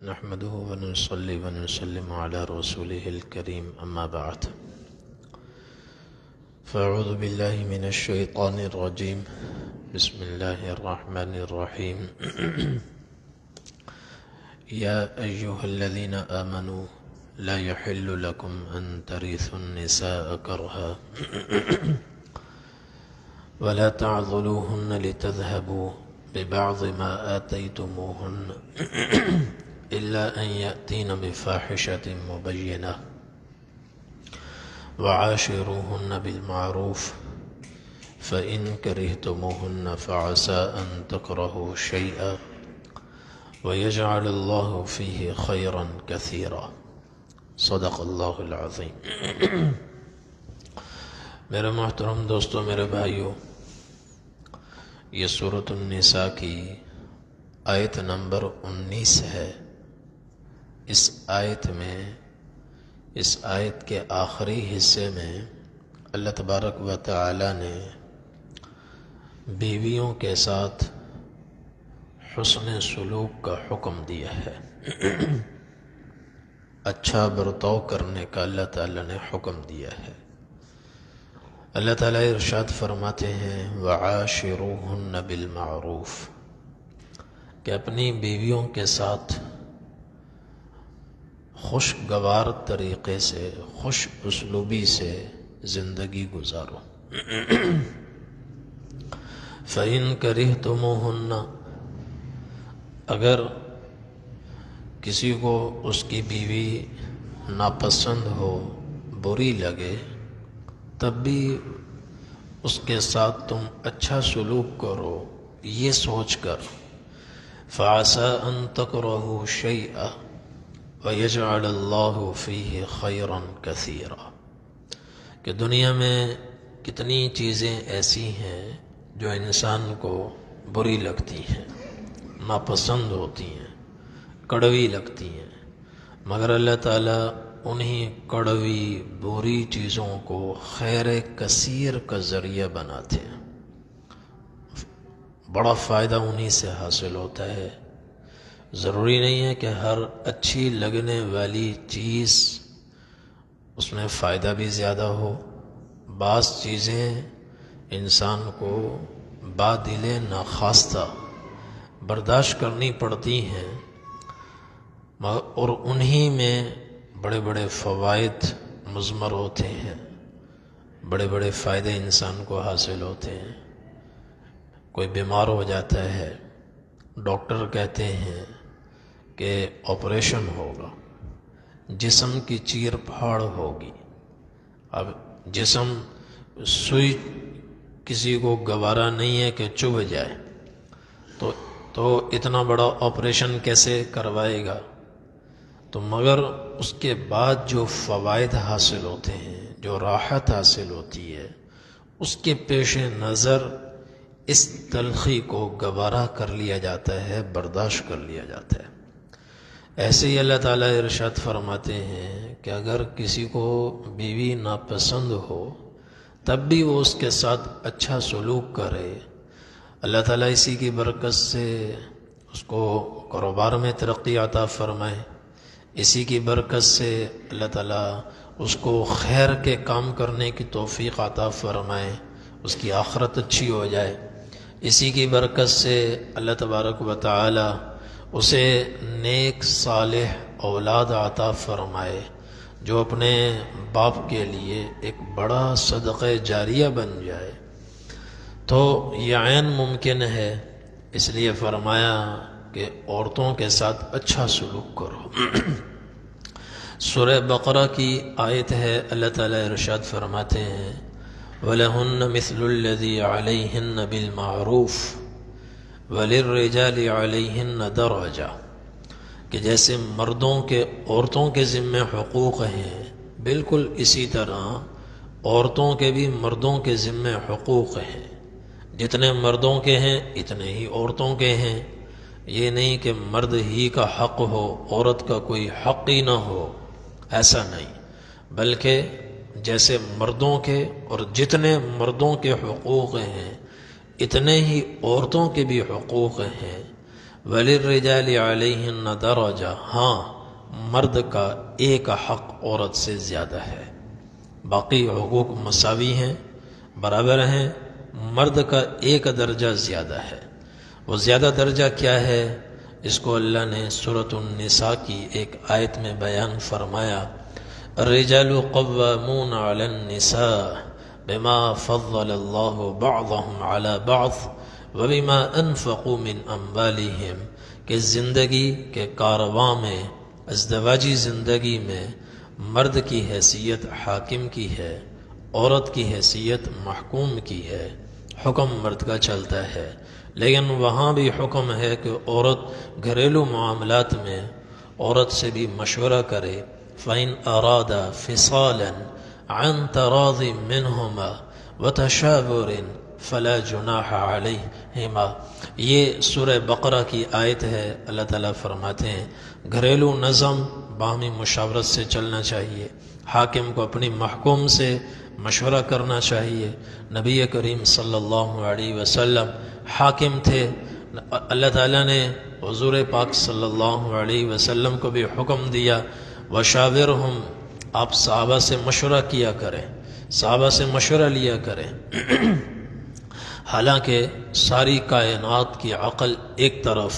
نحمده ونصلي ونسلم على رسوله الكريم أما بعد فأعوذ بالله من الشيطان الرجيم بسم الله الرحمن الرحيم يا أيها الذين آمنوا لا يحل لكم أن ترثوا النساء كرها ولا تعضلوهن لتذهبوا ببعض ما آتيتموهن إلا أن يأتين بفاحشة مبينة وعاشروهن بالمعروف فإن كرهتموهن فعسى أن تكرهوا شيئا ويجعل الله فيه خيرا كثيرا صدق اللہ العظیم۔ میرے محترم دوستو، میرے بھائیو، یہ سورۃ النساء کی آیت نمبر 19 ہے۔ اس آیت کے آخری حصے میں اللہ تبارک و تعالی نے بیویوں کے ساتھ حسن سلوک کا حکم دیا ہے، اچھا برتاؤ کرنے کا اللہ تعالی نے حکم دیا ہے۔ اللہ تعالی ارشاد فرماتے ہیں وَعَاشِرُوهُنَّ بِالْمَعْرُوفِ، کہ اپنی بیویوں کے ساتھ خوشگوار طریقے سے، خوش اسلوبی سے زندگی گزارو۔ فَإِن كَرِهْتُمُوهُنَّ، اگر کسی کو اس کی بیوی ناپسند ہو، بری لگے، تب بھی اس کے ساتھ تم اچھا سلوک کرو، یہ سوچ کر فَعَسَىٰ أَن تَكْرَهُوا شَيْئًا وَيَجْعَلَ اللَّهُ فِيهِ خَيْرًا كَثِيرًا، کہ دنیا میں کتنی چیزیں ایسی ہیں جو انسان کو بری لگتی ہیں، ناپسند ہوتی ہیں، کڑوی لگتی ہیں، مگر اللہ تعالیٰ انہی کڑوی بری چیزوں کو خیر کثیر کا ذریعہ بناتے ہیں، بڑا فائدہ انہی سے حاصل ہوتا ہے۔ ضروری نہیں ہے کہ ہر اچھی لگنے والی چیز اس میں فائدہ بھی زیادہ ہو، بعض چیزیں انسان کو بادل ناخواستہ برداشت کرنی پڑتی ہیں، اور انہی میں بڑے بڑے فوائد مضمر ہوتے ہیں، بڑے بڑے فائدے انسان کو حاصل ہوتے ہیں۔ کوئی بیمار ہو جاتا ہے، ڈاکٹر کہتے ہیں کہ آپریشن ہوگا، جسم کی چیر پھاڑ ہوگی۔ اب جسم سوئی کسی کو گوارا نہیں ہے کہ چبھ جائے، تو اتنا بڑا آپریشن کیسے کروائے گا؟ تو مگر اس کے بعد جو فوائد حاصل ہوتے ہیں، جو راحت حاصل ہوتی ہے، اس کے پیش نظر اس تلخی کو گوارا کر لیا جاتا ہے، برداشت کر لیا جاتا ہے۔ ایسے ہی اللہ تعالیٰ ارشاد فرماتے ہیں کہ اگر کسی کو بیوی ناپسند ہو تب بھی وہ اس کے ساتھ اچھا سلوک کرے، اللہ تعالیٰ اسی کی برکت سے اس کو کاروبار میں ترقی عطا فرمائے، اسی کی برکت سے اللہ تعالیٰ اس کو خیر کے کام کرنے کی توفیق عطا فرمائے، اس کی آخرت اچھی ہو جائے، اسی کی برکت سے اللہ تبارک و تعالی اسے نیک صالح اولاد عطا فرمائے جو اپنے باپ کے لیے ایک بڑا صدقہ جاریہ بن جائے۔ تو یہ عین ممکن ہے، اس لیے فرمایا کہ عورتوں کے ساتھ اچھا سلوک کرو۔ سورہ بقرہ کی آیت ہے، اللہ تعالیٰ ارشاد فرماتے ہیں وَلَهُنَّ مِثْلُ الَّذِي عَلَيْهِنَّ بِالْمَعْرُوفِ وَلِلرِّجَالِ عَلَيْهِنَّ دَرَجَةٌ، کہ جیسے مردوں کے عورتوں کے ذمہ حقوق ہیں، بالکل اسی طرح عورتوں کے بھی مردوں کے ذمہ حقوق ہیں، جتنے مردوں کے ہیں اتنے ہی عورتوں کے ہیں۔ یہ نہیں کہ مرد ہی کا حق ہو، عورت کا کوئی حق ہی نہ ہو، ایسا نہیں، بلکہ جیسے مردوں کے اور جتنے مردوں کے حقوق ہیں اتنے ہی عورتوں کے بھی حقوق ہیں، وَلِلرِّجَالِ عَلَيْهِنَّ دَرَجَةٌ، ہاں مرد کا ایک حق عورت سے زیادہ ہے، باقی حقوق مساوی ہیں، برابر ہیں، مرد کا ایک درجہ زیادہ ہے۔ وہ زیادہ درجہ کیا ہے؟ اس کو اللہ نے سورۃ النساء کی ایک آیت میں بیان فرمایا، الرجال قوامون علی النساء بما فضل اللہ بعضهم علی بعض وبما انفقوا من اموالهم، کہ زندگی کے کارواں میں، ازدواجی زندگی میں مرد کی حیثیت حاکم کی ہے، عورت کی حیثیت محکوم کی ہے، حکم مرد کا چلتا ہے، لیکن وہاں بھی حکم ہے کہ عورت گھریلو معاملات میں عورت سے بھی مشورہ کرے، فَإِنْ أَرَادَ فِصَالًا عَنْ تَرَاضٍ مِّنْهُمَا وَتَشَاوُرٍ فَلَا جُنَاحَ عَلَيْهِمَا۔ یہ سورہ بقرہ کی آیت ہے۔ اللہ تعالیٰ فرماتے ہیں گھریلو نظم باہمی مشاورت سے چلنا چاہیے، حاکم کو اپنی محکوم سے مشورہ کرنا چاہیے۔ نبی کریم صلی اللہ علیہ وسلم حاکم تھے، اللہ تعالیٰ نے حضور پاک صلی اللہ علیہ وسلم کو بھی حکم دیا، وشاورہم، آپ صحابہ سے مشورہ کیا کریں، صحابہ سے مشورہ لیا کریں۔ حالانکہ ساری کائنات کی عقل ایک طرف،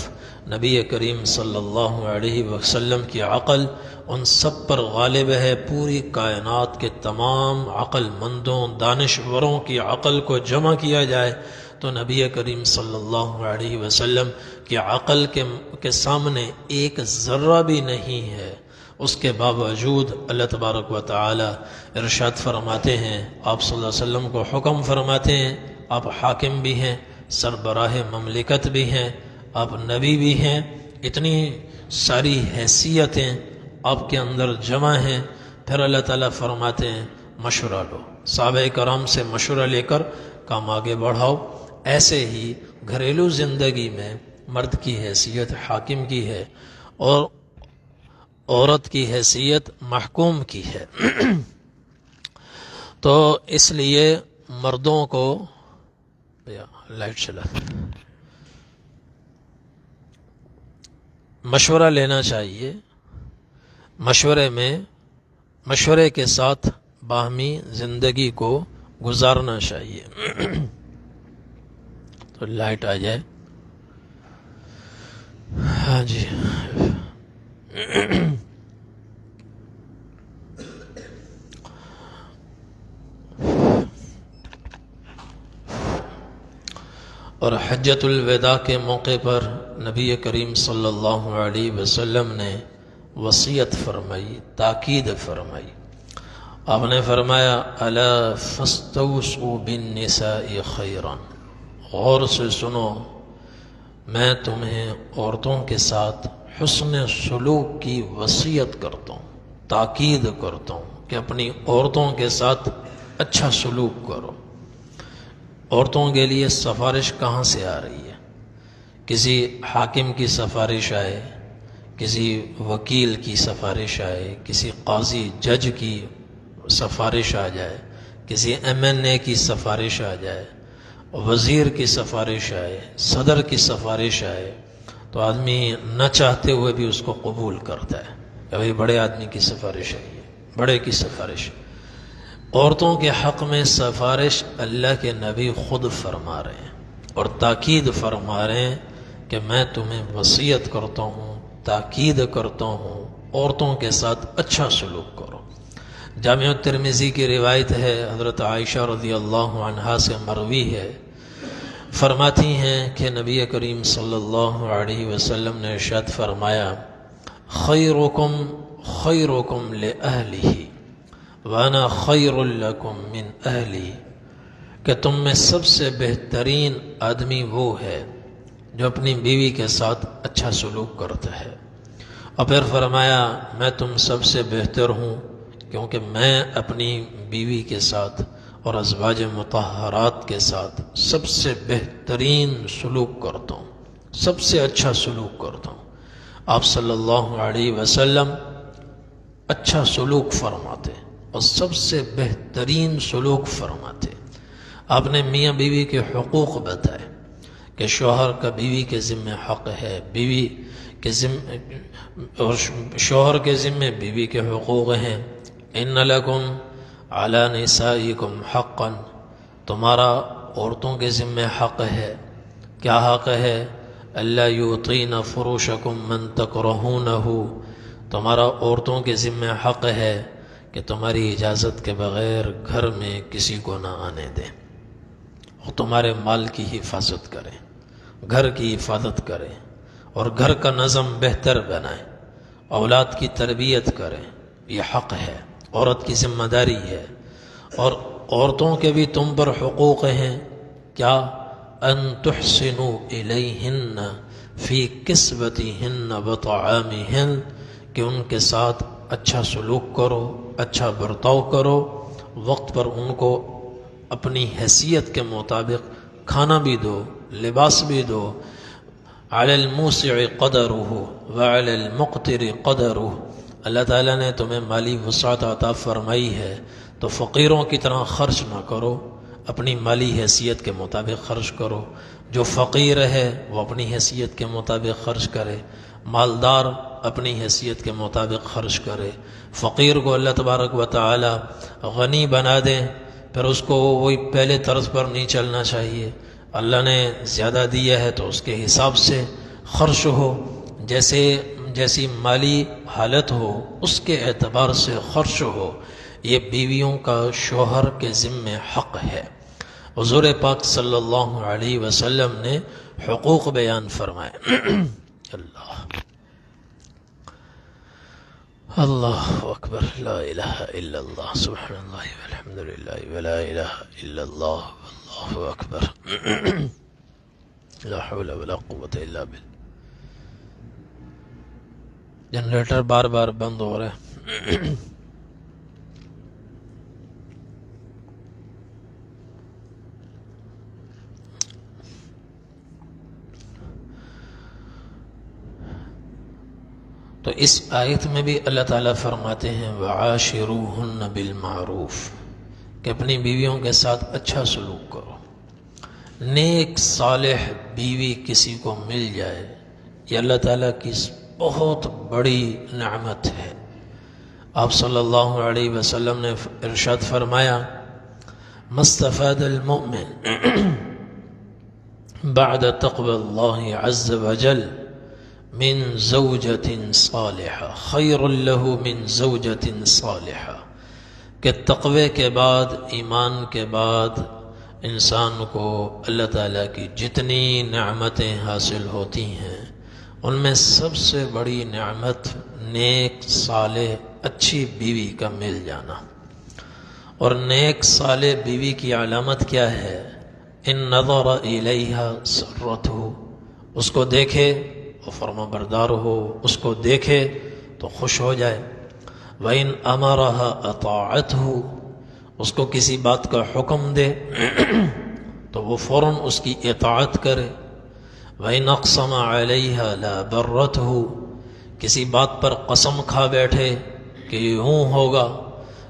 نبی کریم صلی اللہ علیہ وسلم کی عقل ان سب پر غالب ہے۔ پوری کائنات کے تمام عقل مندوں، دانشوروں کی عقل کو جمع کیا جائے تو نبی کریم صلی اللہ علیہ وسلم کی عقل کے سامنے ایک ذرہ بھی نہیں ہے۔ اس کے باوجود اللہ تبارک و تعالی ارشاد فرماتے ہیں، آپ صلی اللہ علیہ وسلم کو حکم فرماتے ہیں، آپ حاکم بھی ہیں، سربراہ مملکت بھی ہیں، آپ نبی بھی ہیں، اتنی ساری حیثیتیں آپ کے اندر جمع ہیں، پھر اللہ تعالیٰ فرماتے ہیں مشورہ لو، صحابہ کرام سے مشورہ لے کر کام آگے بڑھاؤ۔ ایسے ہی گھریلو زندگی میں مرد کی حیثیت حاکم کی ہے اور عورت کی حیثیت محکوم کی ہے۔ تو اس لیے مردوں کو لائٹ چلا مشورہ لینا چاہیے، مشورے کے ساتھ باہمی زندگی کو گزارنا چاہیے۔ تو لائٹ آ جائے، ہاں جی۔ اور حجۃ الوداع کے موقع پر نبی کریم صلی اللہ علیہ وسلم نے وصیت فرمائی، تاکید فرمائی۔ آپ نے فرمایا الا فاستوصوا بالنساء خیرا، غور سے سنو، میں تمہیں عورتوں کے ساتھ حسن سلوک کی وصیت کرتا ہوں، تاکید کرتا ہوں کہ اپنی عورتوں کے ساتھ اچھا سلوک کرو۔ عورتوں کے لیے سفارش کہاں سے آ رہی ہے؟ کسی حاکم کی سفارش آئے، کسی وکیل کی سفارش آئے، کسی قاضی جج کی سفارش آ جائے، کسی MNA کی سفارش آ جائے، وزیر کی سفارش آئے، صدر کی سفارش آئے، تو آدمی نہ چاہتے ہوئے بھی اس کو قبول کرتا ہے کہ بھائی بڑے آدمی کی سفارش ہے، بڑے کی سفارش۔ عورتوں کے حق میں سفارش اللہ کے نبی خود فرما رہے ہیں اور تاکید فرما رہے ہیں کہ میں تمہیں وصیت کرتا ہوں، تاکید کرتا ہوں، عورتوں کے ساتھ اچھا سلوک کرو۔ جامع ترمذی کی روایت ہے، حضرت عائشہ رضی اللہ عنہا سے مروی ہے، فرماتی ہیں کہ نبی کریم صلی اللہ علیہ وسلم نے ارشاد فرمایا خیرکم خیرکم لأہلہ وانا خیر لکم من اہلی، کہ تم میں سب سے بہترین آدمی وہ ہے جو اپنی بیوی کے ساتھ اچھا سلوک کرتا ہے، اور پھر فرمایا میں تم سب سے بہتر ہوں کیونکہ میں اپنی بیوی کے ساتھ اور ازواج مطہرات کے ساتھ سب سے بہترین سلوک کرتا ہوں، سب سے اچھا سلوک کرتا ہوں۔ آپ صلی اللہ علیہ وسلم اچھا سلوک فرماتے اور سب سے بہترین سلوک فرماتے۔ آپ نے میاں بیوی کے حقوق بتائے کہ شوہر کا بیوی کے ذمہ حق ہے، بیوی کے ذمہ اور شوہر کے ذمہ بیوی کے حقوق ہیں۔ ان لکم علی نسائکم حقا، تمہارا عورتوں کے ذمہ حق ہے۔ کیا حق ہے؟ اللہ یعطین فروشکم من تکرہونہ، تمہارا عورتوں کے ذمہ حق ہے کہ تمہاری اجازت کے بغیر گھر میں کسی کو نہ آنے دیں، اور تمہارے مال کی حفاظت کریں، گھر کی حفاظت کریں، اور گھر کا نظم بہتر بنائیں، اولاد کی تربیت کریں۔ یہ حق ہے، عورت کی ذمہ داری ہے۔ اور عورتوں کے بھی تم پر حقوق ہیں۔ کیا؟ ان تحسنوا الیہن فی کسوتہن وطعامہن، کہ ان کے ساتھ اچھا سلوک کرو، اچھا برتاؤ کرو، وقت پر ان کو اپنی حیثیت کے مطابق کھانا بھی دو، لباس بھی دو۔ علی الموسع قدرہ وعلی المقتر قدرہ، اللہ تعالیٰ نے تمہیں مالی وسعت عطا فرمائی ہے تو فقیروں کی طرح خرچ نہ کرو، اپنی مالی حیثیت کے مطابق خرچ کرو۔ جو فقیر ہے وہ اپنی حیثیت کے مطابق خرچ کرے، مالدار اپنی حیثیت کے مطابق خرچ کرے۔ فقیر کو اللہ تبارک و تعالی غنی بنا دیں، پھر اس کو وہی پہلے طرز پر نہیں چلنا چاہیے۔ اللہ نے زیادہ دیا ہے تو اس کے حساب سے خرچ ہو، جیسی مالی حالت ہو اس کے اعتبار سے خرچ ہو۔ یہ بیویوں کا شوہر کے ذمہ حق ہے۔ حضور پاک صلی اللہ علیہ وسلم نے حقوق بیان فرمائے۔ اللہ اکبر، لا الہ الا اللہ، سبحان اللہ والحمد للہ ولا الہ الا اللہ واللہ اکبر، لا حول ولا قوة الا باللہ۔ جنریٹر بار بار بند ہو رہا ہے۔ تو اس آیت میں بھی اللہ تعالیٰ فرماتے ہیں وَعَاشِرُوهُنَّ بِالْمَعْرُوفِ، کہ اپنی بیویوں کے ساتھ اچھا سلوک کرو۔ نیک صالح بیوی کسی کو مل جائے، یہ اللہ تعالیٰ کی بہت بڑی نعمت ہے۔ آپ صلی اللہ علیہ وسلم نے ارشاد فرمایا مستفاد المؤمن بعد تقوى اللہ عز وجل من زوجۃ صالحہ خیر له من زوجۃ صالحہ، کہ تقوی کے بعد، ایمان کے بعد انسان کو اللہ تعالیٰ کی جتنی نعمتیں حاصل ہوتی ہیں ان میں سب سے بڑی نعمت نیک صالح اچھی بیوی کا مل جانا۔ اور نیک صالح بیوی کی علامت کیا ہے؟ ان نظر الیہا سرتہ، اس کو دیکھے وہ فرما بردار ہو، اس کو دیکھے تو خوش ہو جائے۔ وَإِنْ أَمَرَهَا أَطَاعَتْهُ، اس کو کسی بات کا حکم دے تو وہ فوراً اس کی اطاعت کرے۔ وَإِنْ أَقْسَمَ عَلَيْهَا لَا بَرَّتْهُ، کسی بات پر قسم کھا بیٹھے کہ یوں ہوگا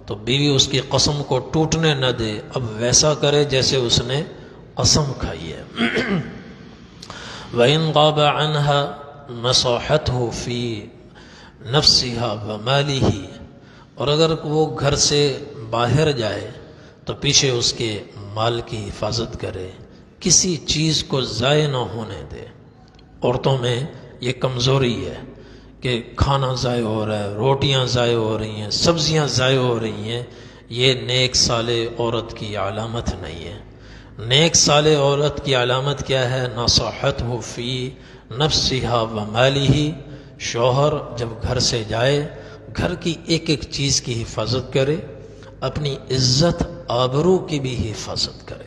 تو بیوی اس کی قسم کو ٹوٹنے نہ دے، اب ویسا کرے جیسے اس نے قسم کھائی ہے۔ وَإِنْ غَابَ عَنْهَا نَصَحَتْهُ فِي نَفْسِهَا وَمَالِهِ، اور اگر وہ گھر سے باہر جائے تو پیچھے اس کے مال کی حفاظت کرے، کسی چیز کو ضائع نہ ہونے دے۔ عورتوں میں یہ کمزوری ہے کہ کھانا ضائع ہو رہا ہے، روٹیاں ضائع ہو رہی ہیں، سبزیاں ضائع ہو رہی ہیں، یہ نیک صالح عورت کی علامت نہیں ہے۔ نیک صالح عورت کی علامت کیا ہے؟ نصحتہ فی نفسہا ومالہ، شوہر جب گھر سے جائے گھر کی ایک ایک چیز کی حفاظت کرے، اپنی عزت آبرو کی بھی حفاظت کرے۔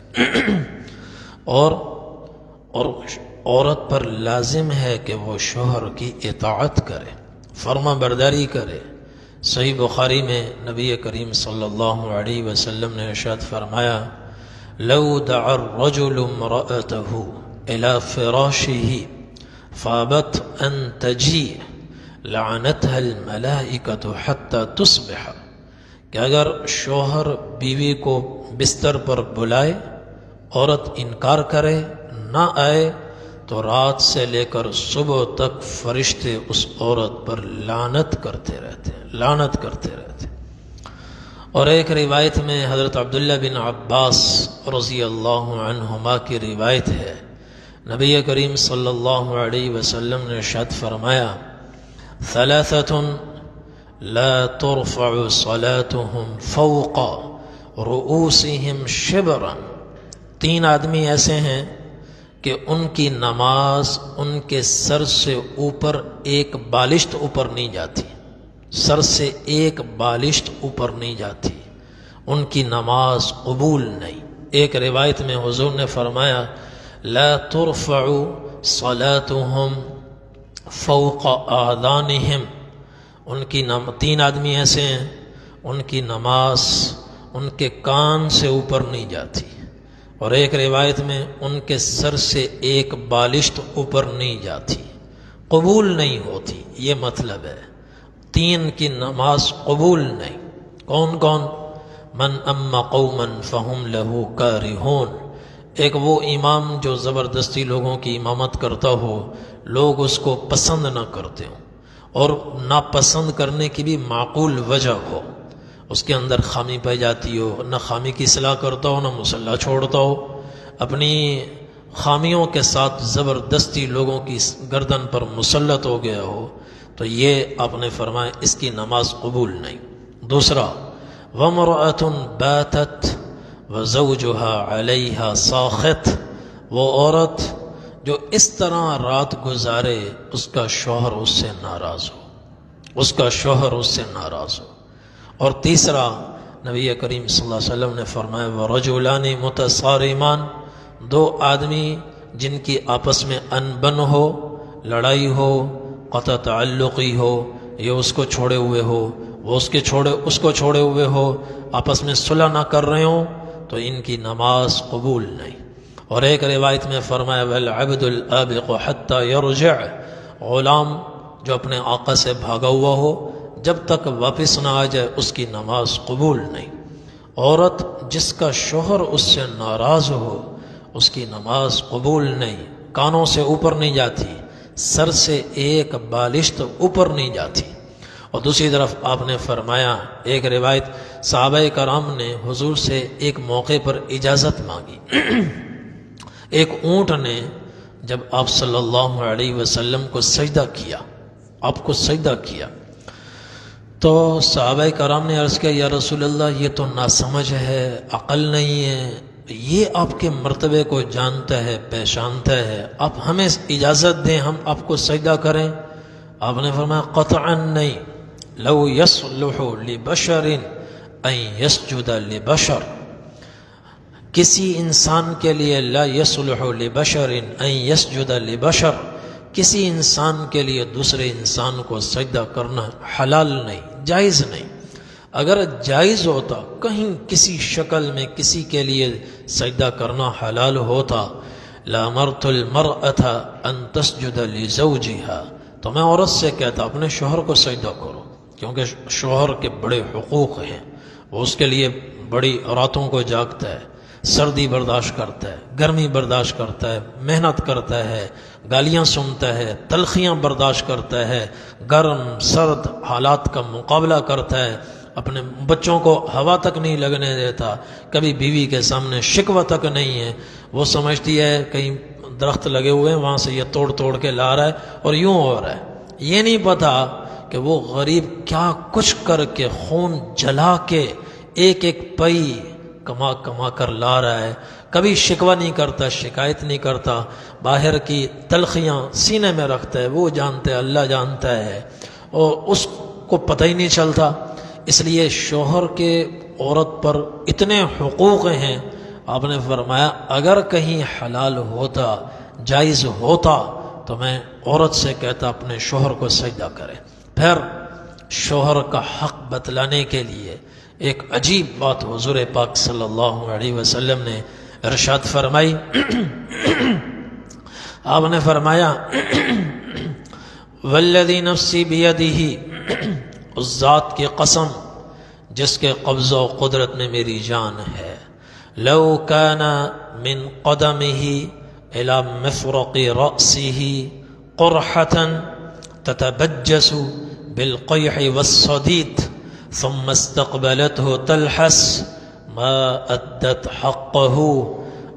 اور عورت پر لازم ہے کہ وہ شوہر کی اطاعت کرے، فرما برداری کرے۔ صحیح بخاری میں نبی کریم صلی اللہ علیہ وسلم نے ارشاد فرمایا لو دعا الرجل امرأته الى فراشه فابت ان تجیء لعنتها الملائکة حتى تصبح، کہ اگر شوہر بیوی کو بستر پر بلائے، عورت انکار کرے، نہ آئے، تو رات سے لے کر صبح تک فرشتے اس عورت پر لعنت کرتے رہتے ہیں، لعنت کرتے رہتے ہیں۔ اور ایک روایت میں حضرت عبداللہ بن عباس رضی اللہ عنہما کی روایت ہے، نبی کریم صلی اللہ علیہ وسلم نے ارشاد فرمایا، ثلاثۃ لا ترفع صلاتهم فوق رؤوسهم شبرا، تین آدمی ایسے ہیں کہ ان کی نماز ان کے سر سے اوپر ایک بالشت اوپر نہیں جاتی، سر سے ایک بالشت اوپر نہیں جاتی، ان کی نماز قبول نہیں۔ ایک روایت میں حضور نے فرمایا، لا ترفع صلاتهم فوق آذانهم، ان کی تین آدمی ایسے ہیں ان کی نماز ان کے کان سے اوپر نہیں جاتی، اور ایک روایت میں ان کے سر سے ایک بالشت اوپر نہیں جاتی، قبول نہیں ہوتی۔ یہ مطلب ہے تین کی نماز قبول نہیں۔ کون کون؟ من اما قوما فہم لہو کارہون، ایک وہ امام جو زبردستی لوگوں کی امامت کرتا ہو، لوگ اس کو پسند نہ کرتے ہوں، اور ناپسند کرنے کی بھی معقول وجہ ہو، اس کے اندر خامی پائی جاتی ہو، نہ خامی کی اصلاح کرتا ہو نہ مصلح چھوڑتا ہو، اپنی خامیوں کے ساتھ زبردستی لوگوں کی گردن پر مسلط ہو گیا ہو، تو یہ آپ نے فرمایا اس کی نماز قبول نہیں۔ دوسرا، وَامْرَأَةٌ بَاتَتْ وَزَوْجُهَا عَلَيْهَا سَاخِطٌ، وہ عورت جو اس طرح رات گزارے اس کا شوہر اس سے ناراض ہو، اس کا شوہر اس سے ناراض ہو۔ اور تیسرا، نبی کریم صلی اللہ علیہ وسلم نے فرمایا، وَرَجُلَانِ مُتَصَارِمَانِ، دو آدمی جن کی آپس میں انبن ہو، لڑائی ہو، قطع تعلقی ہو، یہ اس کو چھوڑے ہوئے ہو، وہ اس کو چھوڑے ہوئے ہو، آپس میں صلح نہ کر رہے ہوں، تو ان کی نماز قبول نہیں۔ اور ایک روایت میں فرمایا، وَالْعَبْدُ الْآبِقُ حَتَّى يَرْجِعْ، غلام جو اپنے آقا سے بھاگا ہوا ہو جب تک واپس نہ آ جائے اس کی نماز قبول نہیں۔ عورت جس کا شوہر اس سے ناراض ہو اس کی نماز قبول نہیں، کانوں سے اوپر نہیں جاتی، سر سے ایک بالشت اوپر نہیں جاتی۔ اور دوسری طرف آپ نے فرمایا، ایک روایت، صحابہ کرام نے حضور سے ایک موقع پر اجازت مانگی، ایک اونٹ نے جب آپ صلی اللہ علیہ وسلم کو سجدہ کیا، آپ کو سجدہ کیا، تو صحابہ کرام نے عرض کیا، یا رسول اللہ یہ تو ناسمجھ ہے، عقل نہیں ہے، یہ آپ کے مرتبے کو جانتا ہے، پہچانتا ہے، آپ ہمیں اجازت دیں ہم آپ کو سجدہ کریں۔ آپ نے فرمایا، قطعا نہیں، لو یصلح لبشر ان یسجد لبشر، کسی انسان کے لیے، لا یصلح لبشر ان یسجد لبشر، کسی انسان کے لیے دوسرے انسان کو سجدہ کرنا حلال نہیں، جائز نہیں۔ اگر جائز ہوتا، کہیں کسی شکل میں کسی کے لیے سجدہ کرنا حلال ہوتا، لامرت المرأة ان تسجد لزوجها، تو میں عورت سے کہتا اپنے شوہر کو سجدہ کرو، کیونکہ شوہر کے بڑے حقوق ہیں، وہ اس کے لیے بڑی راتوں کو جاگتا ہے، سردی برداشت کرتا ہے، گرمی برداشت کرتا ہے، محنت کرتا ہے، گالیاں سنتا ہے، تلخیاں برداشت کرتا ہے، گرم سرد حالات کا مقابلہ کرتا ہے، اپنے بچوں کو ہوا تک نہیں لگنے دیتا، کبھی بیوی کے سامنے شکوہ تک نہیں ہے، وہ سمجھتی ہے کہیں درخت لگے ہوئے ہیں وہاں سے یہ توڑ توڑ کے لا رہا ہے اور یوں ہو رہا ہے، یہ نہیں پتا کہ وہ غریب کیا کچھ کر کے خون جلا کے ایک ایک پئی کما کما کر لا رہا ہے، کبھی شکوہ نہیں کرتا، شکایت نہیں کرتا، باہر کی تلخیاں سینے میں رکھتا ہے، وہ جانتا ہے، اللہ جانتا ہے، اور اس کو پتہ ہی نہیں چلتا۔ اس لیے شوہر کے عورت پر اتنے حقوق ہیں، آپ نے فرمایا اگر کہیں حلال ہوتا، جائز ہوتا، تو میں عورت سے کہتا اپنے شوہر کو سجدہ کرے۔ پھر شوہر کا حق بتلانے کے لیے ایک عجیب بات حضور پاک صلی اللہ علیہ وسلم نے ارشاد فرمائی، آپ نے فرمایا، والذی نفسی بیدہ، اس ذات کی قسم جس کے قبضہ و قدرت میں میری جان ہے، لو کان من قدمہ إلى مفرق رأسه قرحة تتبجس بالقيح والصديد ثم استقبلته تلحس ما أدت حقه.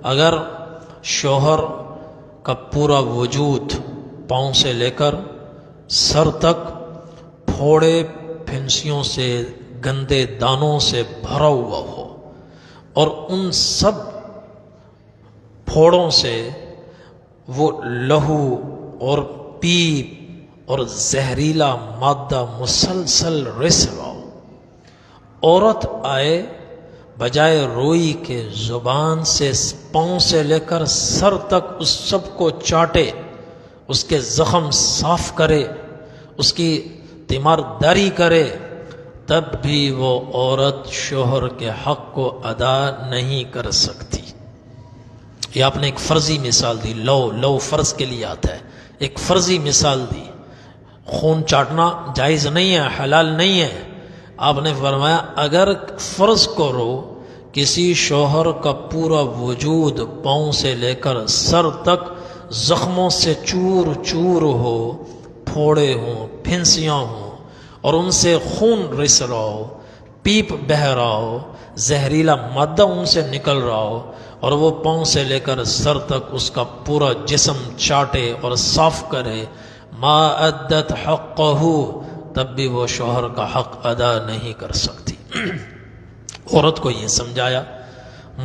اگر شوہر کا پورا وجود پاؤں سے لے کر سر تک پھوڑے پھنسیوں سے گندے دانوں سے بھرا ہوا ہو اور ان سب پھوڑوں سے وہ لہو اور پیپ اور زہریلا مادہ مسلسل رس رہا ہو، عورت آئے بجائے روئی کے زبان سے پاؤں سے لے کر سر تک اس سب کو چاٹے، اس کے زخم صاف کرے، اس کی تیمارداری کرے، تب بھی وہ عورت شوہر کے حق کو ادا نہیں کر سکتی. یہ آپ نے ایک فرضی مثال دی. لو فرض کے لیے آتا ہے، ایک فرضی مثال دی. خون چاٹنا جائز نہیں ہے، حلال نہیں ہے. آپ نے فرمایا اگر فرض کرو کسی شوہر کا پورا وجود پاؤں سے لے کر سر تک زخموں سے چور چور ہو، پھوڑے ہوں، پھنسیاں ہوں اور ان سے خون رس رہا ہو، پیپ بہہ رہا ہو، زہریلا مادہ ان سے نکل رہا ہو اور وہ پاؤں سے لے کر سر تک اس کا پورا جسم چاٹے اور صاف کرے، ما ادت حقہ، تب بھی وہ شوہر کا حق ادا نہیں کر سکتی. عورت کو یہ سمجھایا،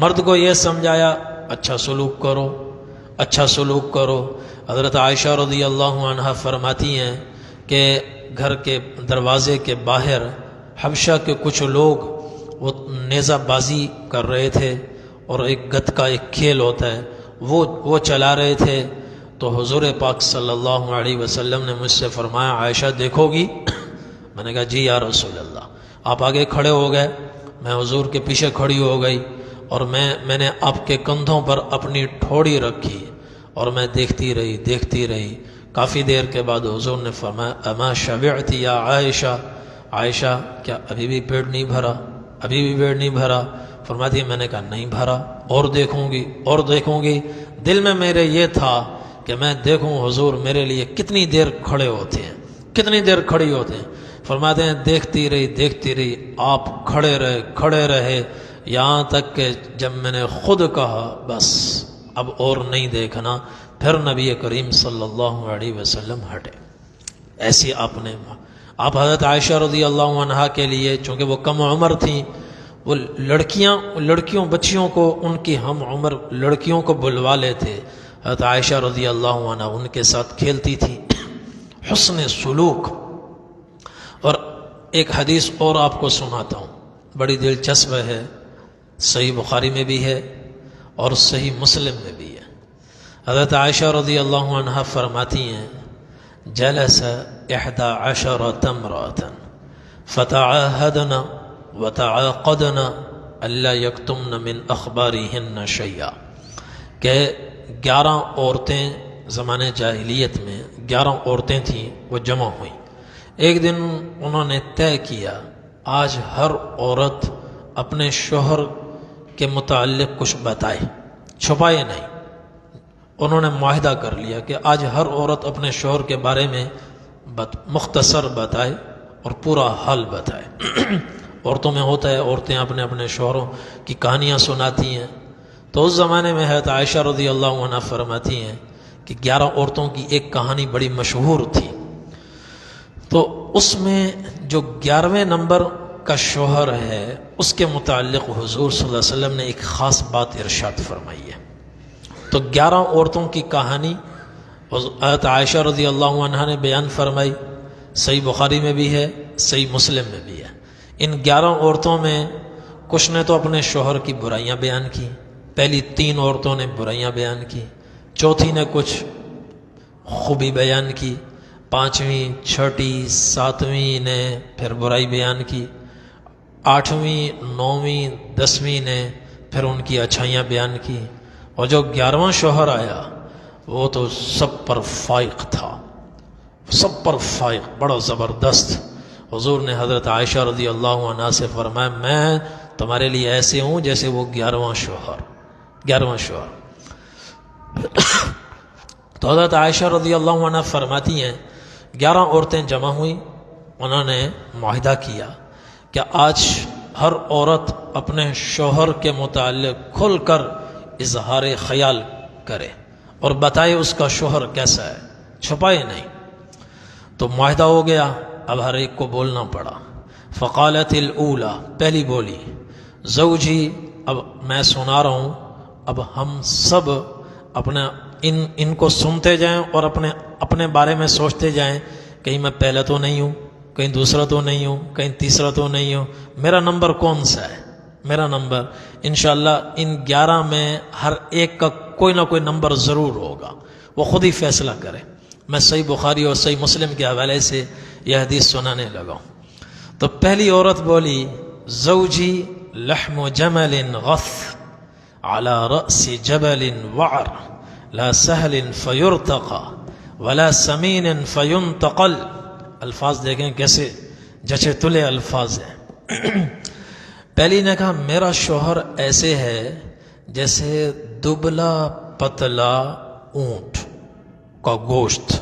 مرد کو یہ سمجھایا اچھا سلوک کرو، اچھا سلوک کرو. حضرت عائشہ رضی اللہ عنہا فرماتی ہیں کہ گھر کے دروازے کے باہر حبشہ کے کچھ لوگ وہ نیزہ بازی کر رہے تھے اور ایک گت کا ایک کھیل ہوتا ہے وہ چلا رہے تھے. تو حضور پاک صلی اللہ علیہ وسلم نے مجھ سے فرمایا عائشہ دیکھو گی؟ میں نے کہا جی یا رسول اللہ. آپ آگے کھڑے ہو گئے، میں حضور کے پیچھے کھڑی ہو گئی اور میں نے آپ کے کندھوں پر اپنی ٹھوڑی رکھی اور میں دیکھتی رہی. کافی دیر کے بعد حضور نے فرمایا اما شبعتی یا عائشہ، عائشہ کیا ابھی بھی پیٹ نہیں بھرا؟ فرماتی ہے میں نے کہا نہیں بھرا، اور دیکھوں گی. دل میں میرے یہ تھا کہ میں دیکھوں حضور میرے لیے کتنی دیر کھڑی ہوتے ہیں. فرماتے ہیں دیکھتی رہی، آپ کھڑے رہے یہاں تک کہ جب میں نے خود کہا بس اب اور نہیں دیکھنا، پھر نبی کریم صلی اللہ علیہ وسلم ہٹے. ایسی آپ حضرت عائشہ رضی اللہ عنہا کے لیے، چونکہ وہ کم عمر تھیں، وہ لڑکیوں بچیوں کو، ان کی ہم عمر لڑکیوں کو بلوا لیتے. حضرت عائشہ رضی اللہ عنہ ان کے ساتھ کھیلتی تھی. حسن سلوک. اور ایک حدیث اور آپ کو سناتا ہوں، بڑی دلچسپ ہے، صحیح بخاری میں بھی ہے اور صحیح مسلم میں بھی ہے. حضرت عائشہ رضی اللہ عنہ فرماتی ہیں جلس 11 امرأة فتعاهدن وتعاقدن الا يكتمن من اخبارهن شيئا، کہ 11 عورتیں زمانے جاہلیت میں 11 عورتیں تھیں، وہ جمع ہوئیں. ایک دن انہوں نے طے کیا آج ہر عورت اپنے شوہر کے متعلق کچھ بتائے، چھپائے نہیں. انہوں نے معاہدہ کر لیا کہ آج ہر عورت اپنے شوہر کے بارے میں مختصر بتائے اور پورا حال بتائے. عورتوں میں ہوتا ہے، عورتیں اپنے شوہروں کی کہانیاں سناتی ہیں. تو اس زمانے میں حضرت عائشہ رضی اللہ عنہ فرماتی ہیں کہ 11 عورتوں کی ایک کہانی بڑی مشہور تھی. تو اس میں جو 11ویں نمبر کا شوہر ہے اس کے متعلق حضور صلی اللہ علیہ وسلم نے ایک خاص بات ارشاد فرمائی ہے. تو 11 عورتوں کی کہانی حضرت عائشہ رضی اللہ عنہ نے بیان فرمائی. صحیح بخاری میں بھی ہے، صحیح مسلم میں بھی ہے. ان 11 عورتوں میں کچھ نے تو اپنے شوہر کی برائیاں بیان کی. پہلی 3 عورتوں نے برائیاں بیان کی، چوتھی نے کچھ خوبی بیان کی، 5ویں، 6ٹھی، 7ویں نے پھر برائی بیان کی، 8ویں، 9ویں، 10ویں نے پھر ان کی اچھائیاں بیان کی. اور جو 11واں شوہر آیا وہ تو سب پر فائق تھا، سب پر فائق، بڑا زبردست. حضور نے حضرت عائشہ رضی اللہ عنہ سے فرمایا میں تمہارے لیے ایسے ہوں جیسے وہ 11واں شوہر. تو حضرت عائشہ رضی اللہ عنہ فرماتی ہیں 11 عورتیں جمع ہوئیں، انہوں نے معاہدہ کیا کہ آج ہر عورت اپنے شوہر کے متعلق کھل کر اظہار خیال کرے اور بتائے اس کا شوہر کیسا ہے، چھپائے نہیں۔ تو معاہدہ ہو گیا، اب ہر ایک کو بولنا پڑا۔ فقالت الاولی، پہلی بولی، زوجی، اب میں سنا رہا ہوں، اب ہم سب اپنا ان کو سنتے جائیں اور اپنے بارے میں سوچتے جائیں، کہیں میں پہلا تو نہیں ہوں، کہیں دوسرا تو نہیں ہوں، کہیں تیسرا تو نہیں ہوں، میرا نمبر کون سا ہے، میرا نمبر انشاءاللہ ان 11 میں ہر ایک کا کوئی نہ کوئی نمبر ضرور ہوگا، وہ خود ہی فیصلہ کرے۔ میں صحیح بخاری اور صحیح مسلم کے حوالے سے یہ حدیث سنانے لگا ہوں۔ تو پہلی عورت بولی، زوجی لحم جمل غث على رأس جبل وعر لا سهل فيرتقى ولا سمين فينتقل۔ الفاظ دیکھیں کیسے جچے تلے الفاظ ہیں۔ پہلی نے کہا میرا شوہر ایسے ہے جیسے دبلا پتلا اونٹ کا گوشت،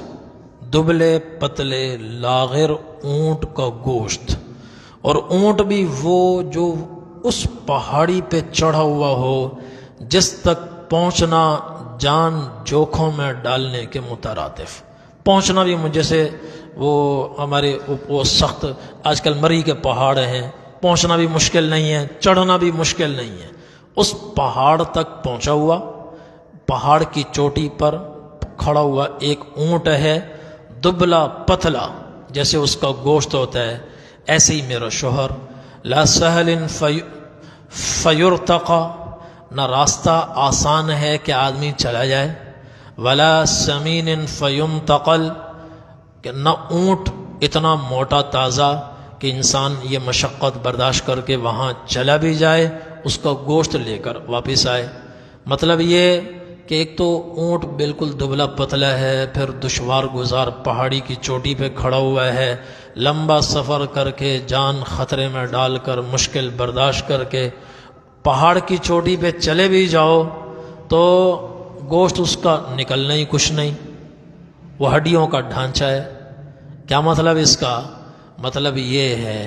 دبلے پتلے لاغر اونٹ کا گوشت، اور اونٹ بھی وہ جو اس پہاڑی پہ چڑھا ہوا ہو جس تک پہنچنا جان جوکھوں میں ڈالنے کے مترادف، پہنچنا بھی جیسے وہ ہمارے وہ سخت آج کل مری کے پہاڑ ہیں، پہنچنا بھی مشکل نہیں ہے، چڑھنا بھی مشکل نہیں ہے، اس پہاڑ تک پہنچا ہوا، پہاڑ کی چوٹی پر کھڑا ہوا ایک اونٹ ہے، دبلا پتلا جیسے اس کا گوشت ہوتا ہے، ایسے ہی میرا شوہر، لا سہل فیرتقى، نہ راستہ آسان ہے کہ آدمی چلا جائے، ولا سمین فینتقل، کہ نہ اونٹ اتنا موٹا تازہ کہ انسان یہ مشقت برداشت کر کے وہاں چلا بھی جائے اس کا گوشت لے کر واپس آئے۔ مطلب یہ کہ ایک تو اونٹ بالکل دبلا پتلا ہے، پھر دشوار گزار پہاڑی کی چوٹی پہ کھڑا ہوا ہے، لمبا سفر کر کے جان خطرے میں ڈال کر مشکل برداشت کر کے پہاڑ کی چوٹی پہ چلے بھی جاؤ تو گوشت اس کا نکلنا ہی کچھ نہیں، وہ ہڈیوں کا ڈھانچہ ہے۔ کیا مطلب اس کا؟ مطلب یہ ہے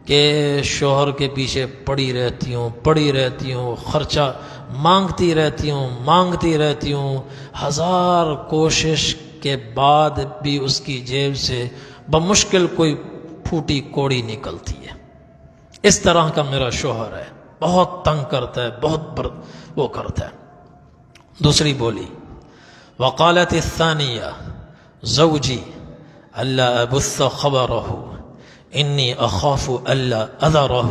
کہ شوہر کے پیچھے پڑی رہتی ہوں، خرچہ مانگتی رہتی ہوں، ہزار کوشش کے بعد بھی اس کی جیب سے بمشکل کوئی پھوٹی کوڑی نکلتی ہے۔ اس طرح کا میرا شوہر ہے، بہت تنگ کرتا ہے، بہت وہ کرتا ہے۔ دوسری بولی، وقالت الثانیہ زوجی اللہ ابث خبرہ انی اخاف اللہ اذرہ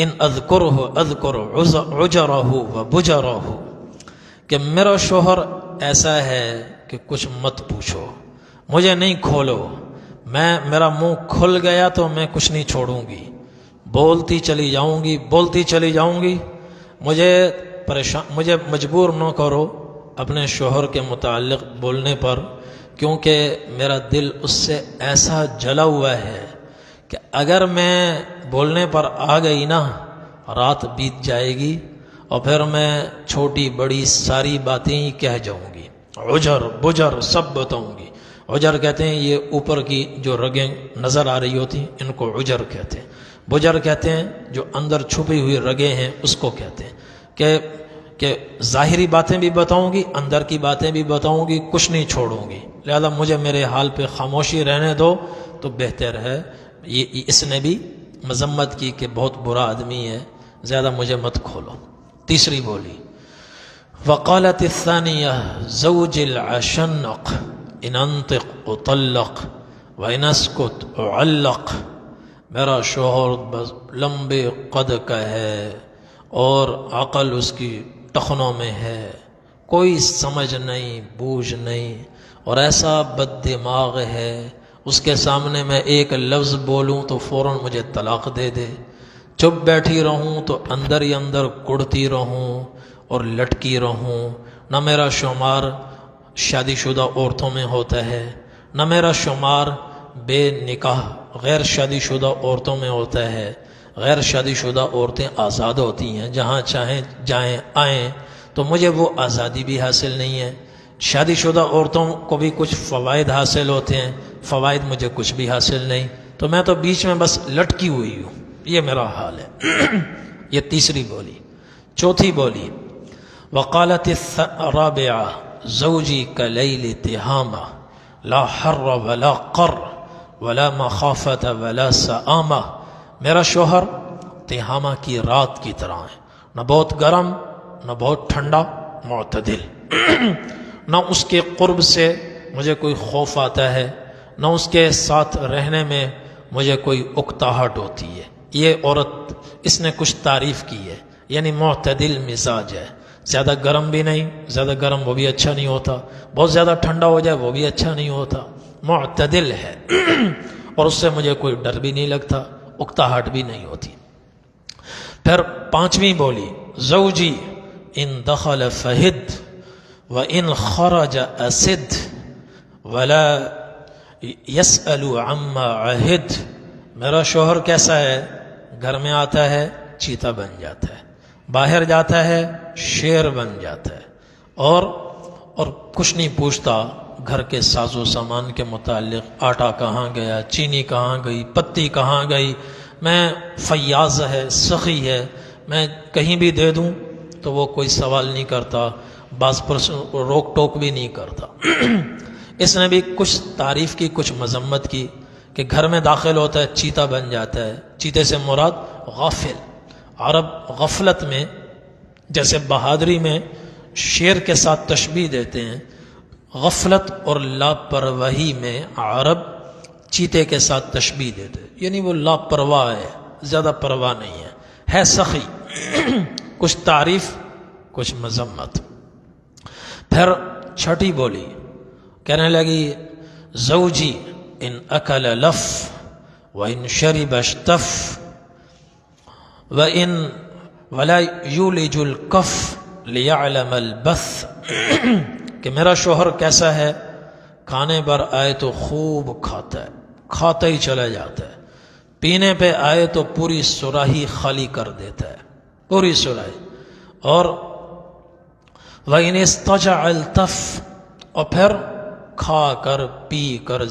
ان اذکرہ اذکر عجرہ و بجرہ، کہ میرا شوہر ایسا ہے کہ کچھ مت پوچھو، مجھے نہیں کھولو، میرا منہ کھل گیا تو میں کچھ نہیں چھوڑوں گی، بولتی چلی جاؤں گی، مجھے مجبور نہ کرو اپنے شوہر کے متعلق بولنے پر، کیونکہ میرا دل اس سے ایسا جلا ہوا ہے کہ اگر میں بولنے پر آ گئی نا رات بیت جائے گی اور پھر میں چھوٹی بڑی ساری باتیں ہی کہہ جاؤں گی، عجر بجر سب بتاؤں گی۔ عجر کہتے ہیں یہ اوپر کی جو رگیں نظر آ رہی ہوتی ہیں ان کو عجر کہتے ہیں، بجر کہتے ہیں جو اندر چھپی ہوئی رگیں ہیں اس کو کہتے ہیں کہ ظاہری باتیں بھی بتاؤں گی، اندر کی باتیں بھی بتاؤں گی، کچھ نہیں چھوڑوں گی، لہذا مجھے میرے حال پہ خاموشی رہنے دو تو بہتر ہے۔ اس نے بھی مذمت کی کہ بہت برا آدمی ہے، زیادہ مجھے مت کھولو۔ تیسری بولی، وقالت الثانیہ زوج العشنق ان انطق اطلق وان اسکت اعلق، میرا شوہر بس لمبے قد کا ہے اور عقل اس کی ٹخنوں میں ہے، کوئی سمجھ نہیں بوجھ نہیں، اور ایسا بد دماغ ہے اس کے سامنے میں ایک لفظ بولوں تو فوراً مجھے طلاق دے دے، چپ بیٹھی رہوں تو اندر ہی اندر کڑتی رہوں اور لٹکی رہوں۔ نہ میرا شمار شادی شدہ عورتوں میں ہوتا ہے، نہ میرا شمار بے نکاح غیر شادی شدہ عورتوں میں ہوتا ہے۔ غیر شادی شدہ عورتیں آزاد ہوتی ہیں، جہاں چاہیں جائیں آئیں، تو مجھے وہ آزادی بھی حاصل نہیں ہے. شادی شدہ عورتوں کو بھی کچھ فوائد حاصل ہوتے ہیں، فوائد مجھے کچھ بھی حاصل نہیں، تو میں تو بیچ میں بس لٹکی ہوئی ہوں. یہ میرا حال ہے. یہ تیسری بولی. چوتھی بولی وقالت الرابعة زوجی کلیل تہامہ لا حر ولا قر ولا مخافت ولا سآمہ. میرا شوہر تہامہ کی رات کی طرح ہے، نہ بہت گرم نہ بہت ٹھنڈا، معتدل. نہ اس کے قرب سے مجھے کوئی خوف آتا ہے، نہ اس کے ساتھ رہنے میں مجھے کوئی اکتاہٹ ہوتی ہے. یہ عورت، اس نے کچھ تعریف کی ہے، یعنی معتدل مزاج ہے. زیادہ گرم بھی نہیں، زیادہ گرم وہ بھی اچھا نہیں ہوتا، بہت زیادہ ٹھنڈا ہو جائے وہ بھی اچھا نہیں ہوتا، معتدل ہے. اور اس سے مجھے کوئی ڈر بھی نہیں لگتا، اکتاہٹ بھی نہیں ہوتی. پھر پانچویں بولی زوجی ان دخل فہد وَإِنْ خَرَجَ أَسِدْ وَلَا يَسْأَلُ عَمَّا عَهِدْ. میرا شوہر کیسا ہے؟ گھر میں آتا ہے چیتا بن جاتا ہے، باہر جاتا ہے شیر بن جاتا ہے، اور کچھ نہیں پوچھتا گھر کے ساز و سامان کے متعلق. آٹا کہاں گیا، چینی کہاں گئی، پتی کہاں گئی. میں فیاض ہے، سخی ہے، میں کہیں بھی دے دوں تو وہ کوئی سوال نہیں کرتا، بعض پر روک ٹوک بھی نہیں کرتا. اس نے بھی کچھ تعریف کی، کچھ مذمت کی کہ گھر میں داخل ہوتا ہے چیتا بن جاتا ہے. چیتے سے مراد غافل. عرب غفلت میں، جیسے بہادری میں شیر کے ساتھ تشبیہ دیتے ہیں، غفلت اور لاپرواہی میں عرب چیتے کے ساتھ تشبیہ دیتے ہیں. یعنی وہ لاپرواہ ہے، زیادہ پرواہ نہیں ہے سخی. کچھ تعریف کچھ مذمت. پھر چھٹی بولی کہنے لگی زوجی ان اکل لف وان شرب اشتف وان ولا یولج الکف لیعلم البث. کہ میرا شوہر کیسا ہے؟ کھانے پر آئے تو خوب کھاتا ہے، کھاتا ہی چلا جاتا ہے. پینے پہ آئے تو پوری سراہی خالی کر دیتا ہے، پوری سراہی. اور وَإِنِ اسْتَجَعَ الْتَفْ، اور پھر کھا کر پی کر،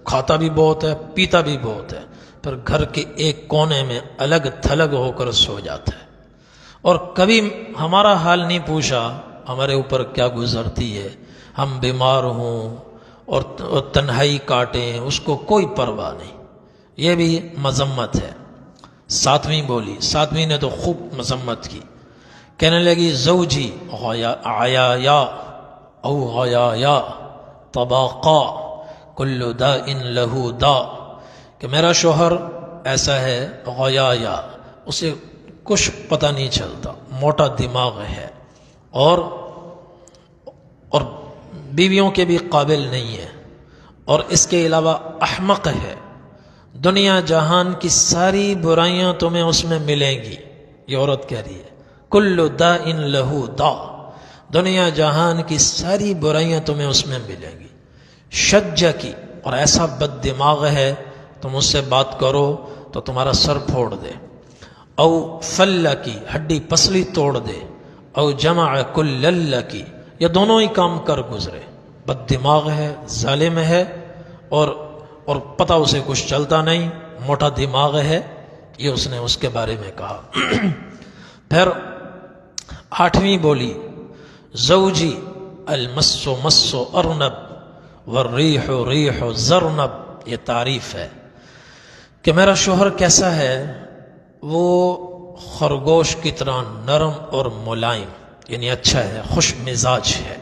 کھاتا بھی بہت ہے پیتا بھی بہت ہے، پھر گھر کے ایک کونے میں الگ تھلگ ہو کر سو جاتا ہے. اور کبھی ہمارا حال نہیں پوچھا ہمارے اوپر کیا گزرتی ہے، ہم بیمار ہوں اور تنہائی کاٹیں، اس کو کوئی پرواہ نہیں. یہ بھی مذمت ہے. ساتویں بولی، ساتویں نے تو خوب مذمت کی. کہنے لگی زوجی عیایا او غیایا طباقا کل داء لہو داء. کہ میرا شوہر ایسا ہے غیایا، اسے کچھ پتہ نہیں چلتا، موٹا دماغ ہے، اور بیویوں کے بھی قابل نہیں ہے، اور اس کے علاوہ احمق ہے. دنیا جہان کی ساری برائیاں تمہیں اس میں ملیں گی. یہ عورت کہہ رہی ہے کل داء لہو داء، دنیا جہان کی ساری برائیاں تمہیں اس میں ملیں گی. شج کی، اور ایسا بد دماغ ہے تم اس سے بات کرو تو تمہارا سر پھوڑ دے. او فل کی، ہڈی پسلی توڑ دے. او جمع کل کی، یہ دونوں ہی کام کر گزرے. بد دماغ ہے، ظالم ہے، اور پتہ اسے کچھ چلتا نہیں، موٹا دماغ ہے. یہ اس نے اس کے بارے میں کہا. پھر آٹھویں بولی زوجی المس مس ارنب والریح ریح زرنب. یہ تعریف ہے کہ میرا شوہر کیسا ہے، وہ خرگوش کی طرح نرم اور ملائم، یعنی اچھا ہے، خوش مزاج ہے،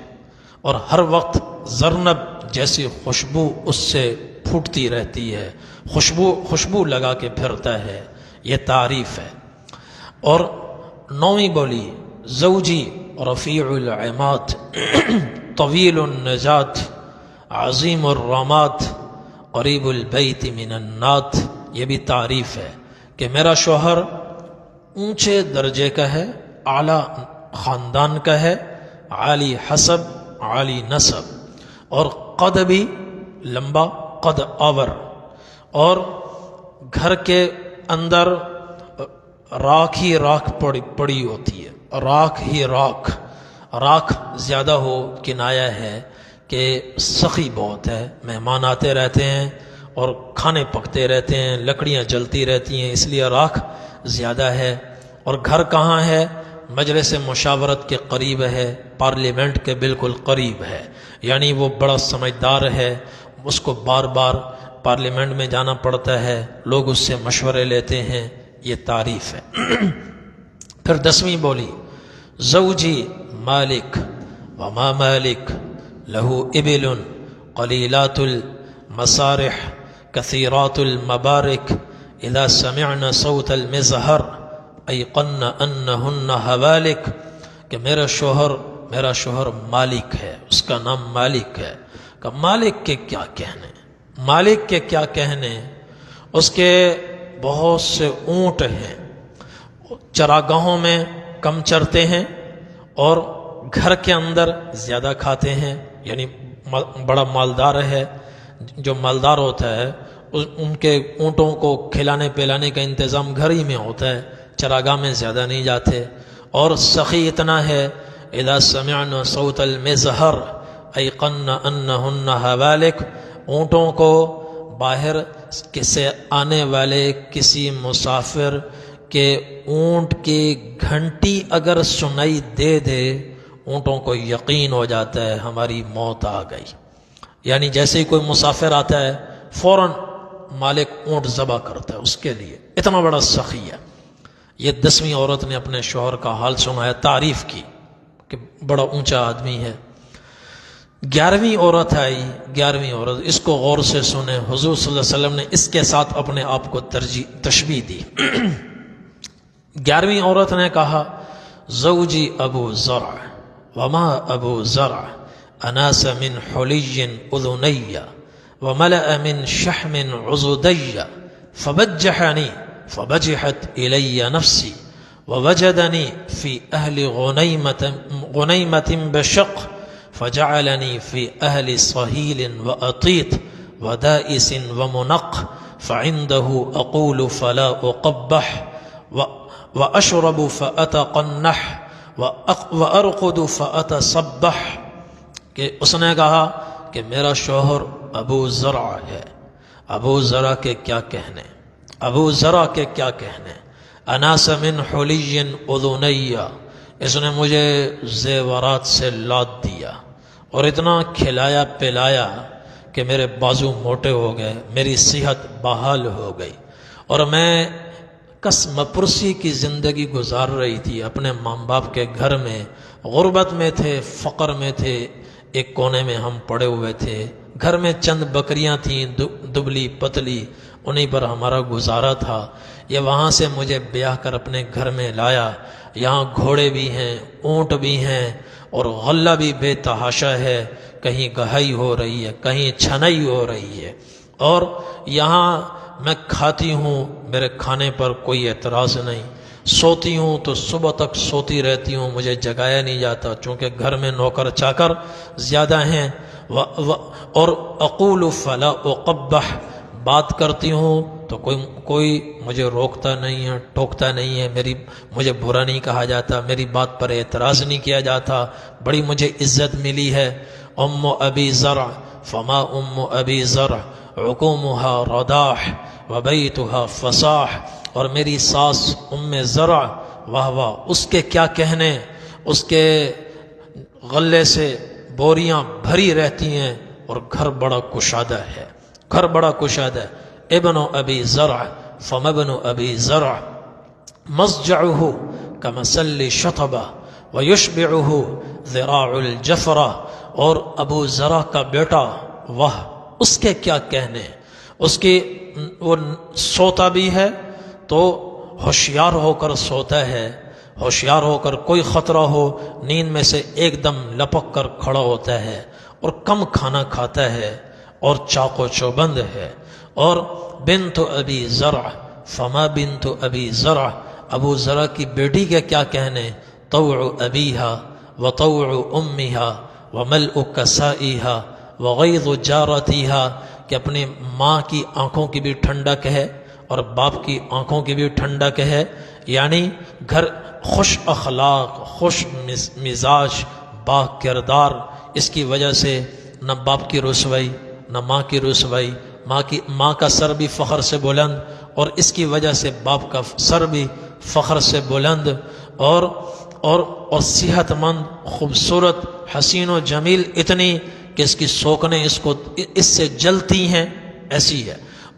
اور ہر وقت زرنب جیسی خوشبو اس سے پھوٹتی رہتی ہے، خوشبو لگا کے پھرتا ہے. یہ تعریف ہے. اور نویں بولی زوجی رفیع العماد طویل النجات عظیم الرامات قریب البیت من النات. یہ بھی تعریف ہے کہ میرا شوہر اونچے درجے کا ہے، اعلیٰ خاندان کا ہے، عالی حسب عالی نسب، اور قد بھی لمبا، قد آور، اور گھر کے اندر راکھ ہی راکھ پڑی ہوتی ہے، راکھ ہی راکھ. راکھ زیادہ ہو کنایا ہے کہ سخی بہت ہے، مہمان آتے رہتے ہیں اور کھانے پکتے رہتے ہیں، لکڑیاں جلتی رہتی ہیں، اس لیے راکھ زیادہ ہے۔ اور گھر کہاں ہے؟ مجلس مشاورت کے قریب ہے، پارلیمنٹ کے بالکل قریب ہے، یعنی وہ بڑا سمجھدار ہے، اس کو بار بار پارلیمنٹ میں جانا پڑتا ہے، لوگ اس سے مشورے لیتے ہیں، یہ تعریف ہے۔ پھر 10ویں بولی زوجی مالک وما مالک لہو ابل قلیلات المصارح کثیرات المبارک اذا سمعن صوت المزہر ایقن انہن حوالک، کہ میرا شوہر مالک ہے، اس کا نام مالک ہے۔ کہ مالک کے کیا کہنے، مالک کے کیا کہنے، اس کے بہت سے اونٹ ہیں، چراگاہوں میں کم چرتے ہیں اور گھر کے اندر زیادہ کھاتے ہیں، یعنی بڑا مالدار ہے۔ جو مالدار ہوتا ہے ان کے اونٹوں کو کھلانے پلانے کا انتظام گھر ہی میں ہوتا ہے، چراگاہ میں زیادہ نہیں جاتے۔ اور سخی اتنا ہے اذا سمعنا صوت المزہر ایقن انہن حوالک، اونٹوں کو باہر سے آنے والے کسی مسافر کے اونٹ کی گھنٹی اگر سنائی دے دے، اونٹوں کو یقین ہو جاتا ہے ہماری موت آ گئی، یعنی جیسے ہی کوئی مسافر آتا ہے فوراً مالک اونٹ ذبح کرتا ہے اس کے لیے، اتنا بڑا سخی ہے۔ یہ 10ویں عورت نے اپنے شوہر کا حال سنایا، تعریف کی کہ بڑا اونچا آدمی ہے۔ 11ویں عورت آئی، 11ویں عورت، اس کو غور سے سنیں، حضور صلی اللہ علیہ وسلم نے اس کے ساتھ اپنے آپ کو تشبیہ دی۔ 11ویں عورت نے کہا زوجی ابو زرع وما ابو زرع اناس من حلی اذنی وملأ من شحم عضدی فبجحنی فبجحت الی نفسی ووجدنی فی اہل غنیمت بشق فجعلنی فی اہل صہیل وعطیت ودائس ومنق فعنده اقول فلا اقبح واشرب فاتقنح وارقد فاتصبح، کہ اس نے کہا کہ میرا شوہر ابو زرع ہے، ابو زرع کے کیا کہنے، ابو زرع کے کیا کہنے، اناس من حلی اذنی، اس نے مجھے زیورات سے لاد دیا اور اتنا کھلایا پلایا کہ میرے بازو موٹے ہو گئے، میری صحت بحال ہو گئی، اور میں قسم پرسی کی زندگی گزار رہی تھی اپنے ماں باپ کے گھر میں، غربت میں تھے، فقر میں تھے، ایک کونے میں ہم پڑے ہوئے تھے، گھر میں چند بکریاں تھیں دبلی پتلی، انہیں پر ہمارا گزارا تھا۔ یہ وہاں سے مجھے بیاہ کر اپنے گھر میں لایا، یہاں گھوڑے بھی ہیں، اونٹ بھی ہیں، اور غلہ بھی بے تحاشا ہے، کہیں گہائی ہو رہی ہے، کہیں چھنائی ہو رہی ہے، اور یہاں میں کھاتی ہوں، میرے کھانے پر کوئی اعتراض نہیں، سوتی ہوں تو صبح تک سوتی رہتی ہوں، مجھے جگایا نہیں جاتا، چونکہ گھر میں نوکر چاکر زیادہ ہیں، اور اقول فلا اقبح، بات کرتی ہوں تو کوئی مجھے روکتا نہیں ہے، ٹوکتا نہیں ہے، مجھے برا نہیں کہا جاتا، میری بات پر اعتراض نہیں کیا جاتا، بڑی مجھے عزت ملی ہے۔ ام ابی زرع فما ام ابی زرع عقومها رداح وبیتها فصاح، اور میری ساس ام زرع، واہ واہ، اس کے کیا کہنے، اس کے غلے سے بوریاں بھری رہتی ہیں اور گھر بڑا کشادہ ہے، گھر بڑا کشادہ ہے۔ ابن ابی زرع فما ابن ابی زرع مضجعه كمثل شطبہ ويشبعه ذراع الجفرہ، اور ابو زرع کا بیٹا، واہ، اس کے کیا کہنے، اس کی وہ سوتا بھی ہے تو ہوشیار ہو کر سوتا ہے، ہوشیار ہو کر کوئی خطرہ ہو نیند میں سے ایک دم لپک کر کھڑا ہوتا ہے، اور کم کھانا کھاتا ہے اور چاق و چوبند ہے۔ اور بنت ابی زرع فما بنت ابی زرع، ابو زرع کی بیٹی کے کیا کہنے، طوع ابیہا وطوع امیہا وملء کسائیہا وغیظ جارتیہا، کہ اپنی ماں کی آنکھوں کی بھی ٹھنڈک ہے اور باپ کی آنکھوں کی بھی ٹھنڈک ہے، یعنی گھر خوش اخلاق، خوش مزاج پاک کردار، اس کی وجہ سے نہ باپ کی رسوائی نہ ماں کی رسوائی، ماں کا سر بھی فخر سے بلند اور اس کی وجہ سے باپ کا سر بھی فخر سے بلند، اور صحت مند، خوبصورت، حسین و جمیل اتنی کہ اس کی سوکنیں اس سے جلتی ہیں، ایسی ہے۔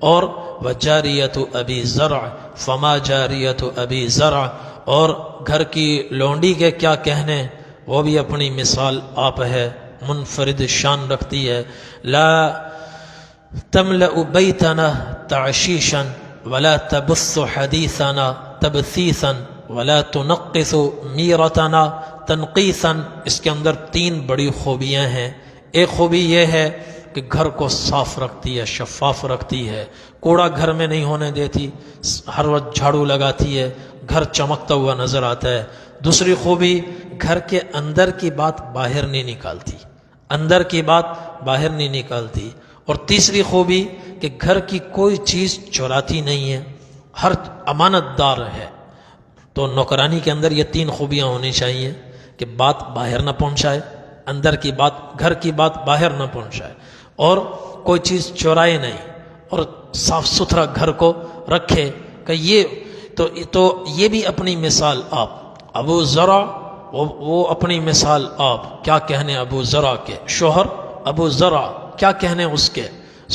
اور وجاریت ابی زرع فما جاریت ابی زرع، اور گھر کی لونڈی کے کیا کہنے، وہ بھی اپنی مثال آپ ہے، منفرد شان رکھتی ہے۔ لا تملأ بیتنا تعشیشا ولا تبث حدیثنا تبثیثا ولا تنقص میرتنا تنقیثا۔ اس کے اندر 3 بڑی خوبیاں ہیں۔ ایک خوبی یہ ہے کہ گھر کو صاف رکھتی ہے، شفاف رکھتی ہے، کوڑا گھر میں نہیں ہونے دیتی، ہر وقت جھاڑو لگاتی ہے، گھر چمکتا ہوا نظر آتا ہے۔ دوسری خوبی، گھر کے اندر کی بات باہر نہیں نکالتی، اندر کی بات باہر نہیں نکالتی۔ اور تیسری خوبی کہ گھر کی کوئی چیز چوراتی نہیں ہے، ہر امانت دار ہے۔ تو نوکرانی کے اندر یہ 3 خوبیاں ہونی چاہیے کہ بات باہر نہ پہنچائے، اندر کی بات، گھر کی بات باہر نہ پہنچائے، اور کوئی چیز چورائے نہیں، اور صاف ستھرا گھر کو رکھے۔ کہ تو یہ بھی اپنی مثال آپ۔ ابو زرع وہ اپنی مثال آپ، کیا کہنے ابو زرع کے، شوہر ابو زرع کیا کہنے اس کے،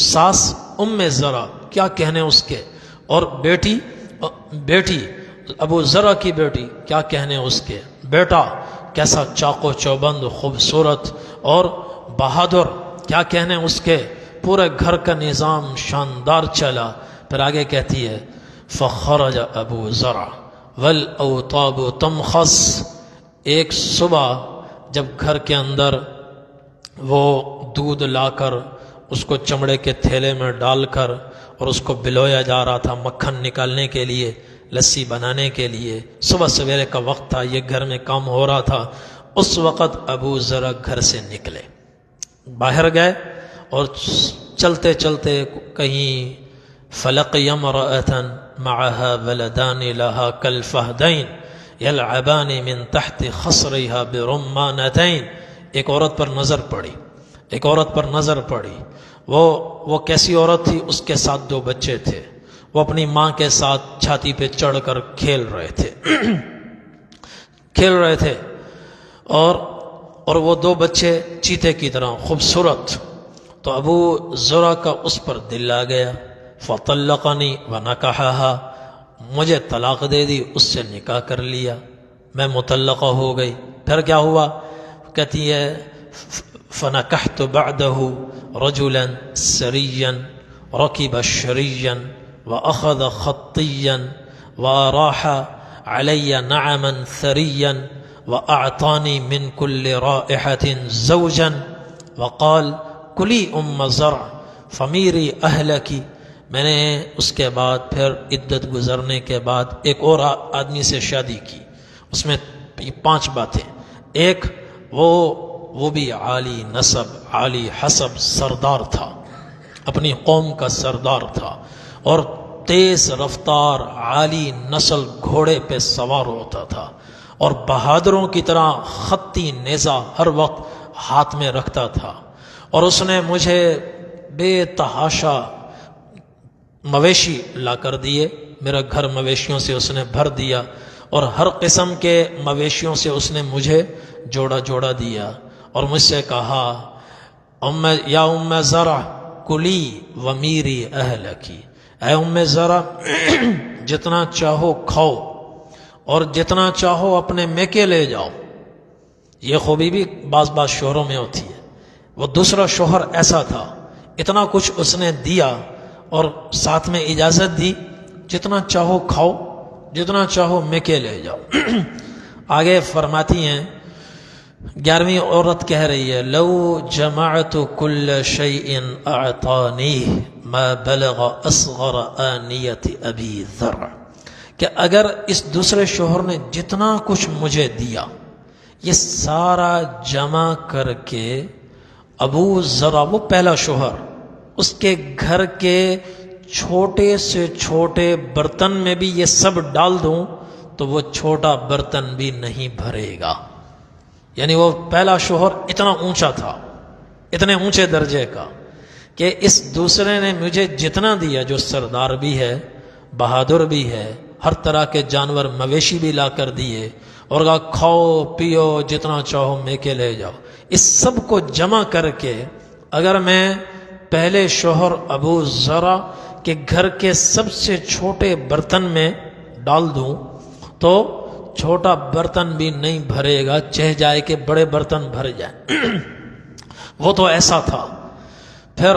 ساس ام زرع کیا کہنے اس کے، اور بیٹی ابو زرع کی بیٹی کیا کہنے اس کے، بیٹا کیسا چاق و چوبند، خوبصورت اور بہادر، کیا کہنے اس کے۔ پورے گھر کا نظام شاندار چلا۔ پھر آگے کہتی ہے فخرج ابو زرع والاوطاب تمخص۔ ایک صبح جب گھر کے اندر وہ دودھ لا کر اس کو چمڑے کے تھیلے میں ڈال کر اور اس کو بلویا جا رہا تھا مکھن نکالنے کے لیے، لسی بنانے کے لیے، صبح سویرے کا وقت تھا، یہ گھر میں کام ہو رہا تھا۔ اس وقت ابو زرع گھر سے نکلے، باہر گئے، اور چلتے چلتے کہیں فلقی امرأة معها ولدان لها كالفهدين يلعبان من تحت خصرها برمانتين۔ ایک عورت پر نظر پڑی، ایک عورت پر نظر پڑی، وہ کیسی عورت تھی؟ اس کے ساتھ 2 بچے تھے، وہ اپنی ماں کے ساتھ چھاتی پہ چڑھ کر کھیل رہے تھے اور وہ 2 بچے چیتے کی طرح خوبصورت۔ تو ابو زرع کا اس پر دل آ گیا، فطلقنی ونکحها، مجھے طلاق دے دی، اس سے نکاح کر لیا، میں مطلقہ ہو گئی۔ پھر کیا ہوا؟ کہتی ہے فنکحت بعده رجلا سریا رکب شریا واخذ خطیا واراح علی نعما ثریا واعطانی من كل رائحة زوجا وقال کلی ام زرع فمیری اہلکی۔ میں نے اس کے بعد پھر عدت گزرنے کے بعد ایک اور آدمی سے شادی کی، اس میں 5 باتیں۔ ایک، وہ بھی عالی نسب، عالی حسب، سردار تھا، اپنی قوم کا سردار تھا، اور تیز رفتار عالی نسل گھوڑے پہ سوار ہوتا تھا، اور بہادروں کی طرح خطی نیزہ ہر وقت ہاتھ میں رکھتا تھا۔ اور اس نے مجھے بے تحاشا مویشی لا کر دیے، میرا گھر مویشیوں سے اس نے بھر دیا، اور ہر قسم کے مویشیوں سے اس نے مجھے جوڑا دیا، اور مجھ سے کہا یا ام زرع کلی ومیری اہلکی، اے ام زرع جتنا چاہو کھاؤ اور جتنا چاہو اپنے میکے لے جاؤ۔ یہ خوبی بھی بعض شوہروں میں ہوتی ہے۔ وہ دوسرا شوہر ایسا تھا، اتنا کچھ اس نے دیا اور ساتھ میں اجازت دی، جتنا چاہو کھاؤ، جتنا چاہو میکے لے جاؤ۔ آگے فرماتی ہیں 11ویں عورت کہہ رہی ہے لو جمعت كل شيء اعطانيه ما بلغ اصغر آنیت ابی ذر، کہ اگر اس دوسرے شوہر نے جتنا کچھ مجھے دیا، یہ سارا جمع کر کے ابو ذر، وہ پہلا شوہر، اس کے گھر کے چھوٹے سے چھوٹے برتن میں بھی یہ سب ڈال دوں تو وہ چھوٹا برتن بھی نہیں بھرے گا۔ یعنی وہ پہلا شوہر اتنا اونچا تھا، اتنے اونچے درجے کا کہ اس دوسرے نے مجھے جتنا دیا، جو سردار بھی ہے، بہادر بھی ہے، ہر طرح کے جانور مویشی بھی لا کر دیے، اور کہا کھاؤ پیو جتنا چاہو میں کے لے جاؤ، اس سب کو جمع کر کے اگر میں پہلے شوہر ابو زرع کے گھر کے سب سے چھوٹے برتن میں ڈال دوں تو چھوٹا برتن بھی نہیں بھرے گا، چاہے جائے کہ بڑے برتن بھر جائیں۔ وہ تو ایسا تھا۔ پھر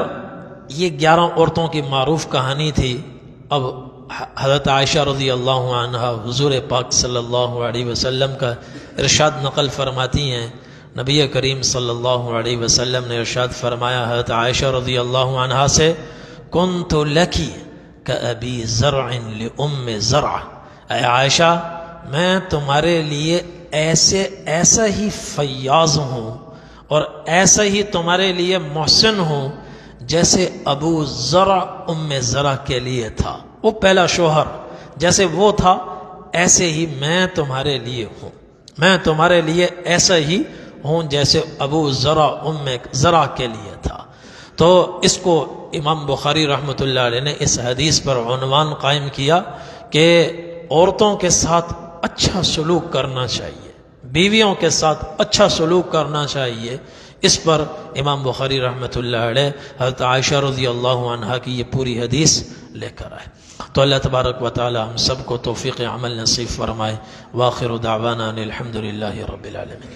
یہ 11 عورتوں کی معروف کہانی تھی۔ اب حضرت عائشہ رضی اللہ عنہ حضور پاک صلی اللہ علیہ وسلم کا ارشاد نقل فرماتی ہیں، نبی کریم صلی اللہ علیہ وسلم نے ارشاد فرمایا حضرت عائشہ رضی اللہ عنہ سے، کنت لکی کابی زرع لام زرع، اے عائشہ میں تمہارے لیے ایسا ہی فیاض ہوں اور ایسا ہی تمہارے لیے محسن ہوں جیسے ابو زرع ام زرع کے لیے تھا۔ وہ پہلا شوہر جیسے وہ تھا ایسے ہی میں تمہارے لیے ہوں، میں تمہارے لیے ایسا ہی ہوں جیسے ابو زرع ام زرع کے لیے تھا۔ تو اس کو امام بخاری رحمۃ اللہ علیہ نے اس حدیث پر عنوان قائم کیا کہ عورتوں کے ساتھ اچھا سلوک کرنا چاہیے، بیویوں کے ساتھ اچھا سلوک کرنا چاہیے۔ اس پر امام بخاری رحمۃ اللہ علیہ حضرت عائشہ رضی اللہ عنہا کی یہ پوری حدیث لے کر آئے۔ تو اللہ تبارک و تعالی ہم سب کو توفیق عمل نصیب فرمائے۔ وآخر دعوانا ان الحمد للہ رب العالمین۔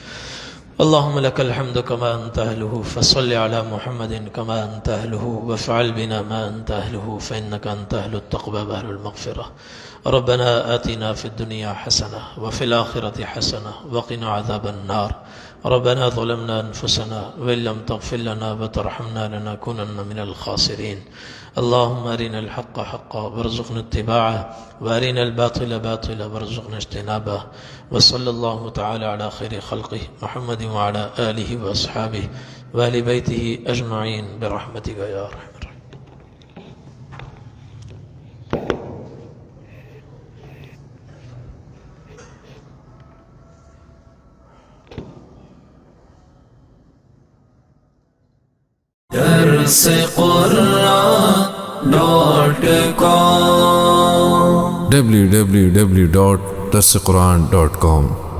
اللهم لك الحمد كما أنت أهله، فصل على محمد كما أنت أهله، وافعل بنا ما أنت أهله، فإنك أنت أهل التقوى وأهل المغفرة۔ ربنا آتنا في الدنيا حسنة وفي الآخرة حسنة وقنا عذاب النار۔ ربنا ظلمنا أنفسنا وإن لم تغفر لنا وترحمنا لنكونن من الخاسرين۔ اللهم أرنا الحق حقا وارزقنا اتباعه، وأرنا الباطل باطلا وارزقنا اجتنابه، وصلى الله تعالى على خير خلقه محمد وعلى آله وأصحابه وأهل بيته أجمعين برحمتك يا أرحم الراحمين۔ درس قرآن.com www.درسقرآن.com